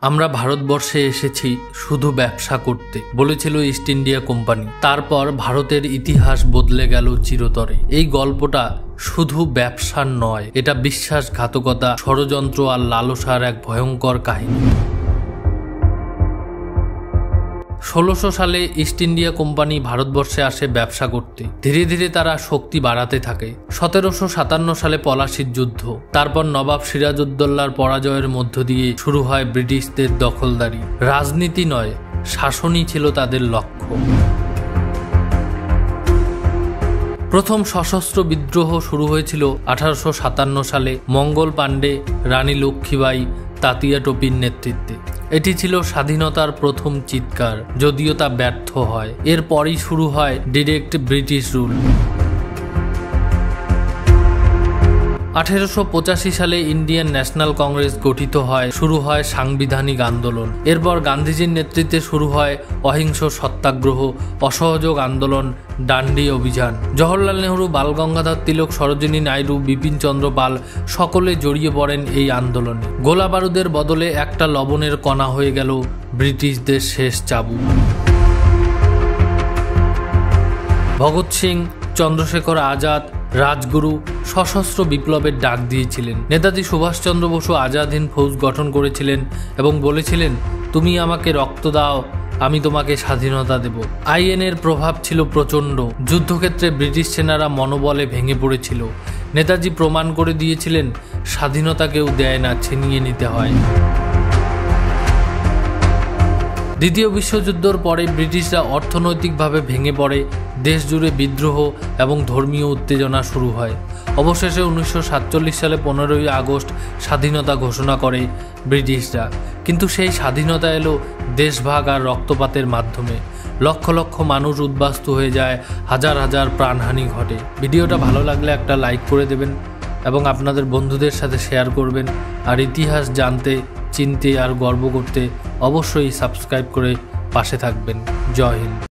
আমরা ভারতবর্ষে এসেছি শুধু ব্যবসা করতে, বলেছিল ইস্ট ইন্ডিয়া কোম্পানি। তারপর ভারতের ইতিহাস বদলে গেল চিরতরে। এই গল্পটা শুধু ব্যবসার নয়, এটা বিশ্বাসঘাতকতা, ষড়যন্ত্র আর লালসার এক ভয়ঙ্কর কাহিনী। ১৬০০ সালে ইস্ট ইন্ডিয়া কোম্পানি ভারতবর্ষে আসে ব্যবসা করতে। ধীরে ধীরে তারা শক্তি বাড়াতে থাকে। ১৭৫৭ সালে পলাশির যুদ্ধ, তারপর নবাব সিরাজউদ্দৌলার পরাজয়ের মধ্য দিয়ে শুরু হয় ব্রিটিশদের দখলদারি। রাজনীতি নয়, শাসনই ছিল তাদের লক্ষ্য। প্রথম সশস্ত্র বিদ্রোহ শুরু হয়েছিল ১৮৫৭ সালে মঙ্গল পাণ্ডে, রানী লক্ষ্মীবাই, তাতিয়া টোপির নেতৃত্বে। এটি ছিল স্বাধীনতার প্রথম চিৎকার, যদিও তা ব্যর্থ হয়। এরপরই শুরু হয় ডিরেক্ট ব্রিটিশ রুল। ১৮৮৫ সালে ইন্ডিয়ান ন্যাশনাল কংগ্রেস গঠিত হয়, শুরু হয় সাংবিধানিক আন্দোলন। এরপর গান্ধীজির নেতৃত্বে শুরু হয় অহিংস সত্যাগ্রহ, অসহযোগ আন্দোলন, ডান্ডি অভিযান। জওহরলাল নেহরু, বাল গঙ্গাধর তিলক, সরোজিনী নাইডু, বিপিন চন্দ্র পাল সকলে জড়িয়ে পড়েন এই আন্দোলনে। গোলা বারুদের বদলে একটা লবণের কণা হয়ে গেল ব্রিটিশদের শেষ চাবুক। ভগৎ সিং, চন্দ্রশেখর আজাদ, রাজগুরু সশস্ত্র বিপ্লবের ডাক দিয়েছিলেন। নেতাজি সুভাষচন্দ্র বসু আজাদ হিন্দ ফৌজ গঠন করেছিলেন এবং বলেছিলেন, তুমি আমাকে রক্ত দাও, আমি তোমাকে স্বাধীনতা দেব। আইএনের প্রভাব ছিল প্রচণ্ড। যুদ্ধক্ষেত্রে ব্রিটিশ সেনারা মনোবলে ভেঙে পড়েছিল। নেতাজি প্রমাণ করে দিয়েছিলেন, স্বাধীনতা কেউ দেয় না, ছিনিয়ে নিতে হয়। দ্বিতীয় বিশ্বযুদ্ধের পরে ব্রিটিশরা অর্থনৈতিকভাবে ভেঙে পড়ে। দেশ জুড়ে বিদ্রোহ এবং ধর্মীয় উত্তেজনা শুরু হয়। অবশেষে ১৯৪৭ সালে ১৫ই আগস্ট স্বাধীনতা ঘোষণা করে ব্রিটিশরা। কিন্তু সেই স্বাধীনতা এলো দেশভাগ আর রক্তপাতের মাধ্যমে। লক্ষ লক্ষ মানুষ উদ্বাস্তু হয়ে যায়, হাজার হাজার প্রাণহানি ঘটে। ভিডিওটা ভালো লাগলে একটা লাইক করে দেবেন এবং আপনাদের বন্ধুদের সাথে শেয়ার করবেন। আর ইতিহাস জানতে, চিনতে আর গর্ব করতে অবশ্যই সাবস্ক্রাইব করে পাশে থাকবেন। জয় হিন্দ।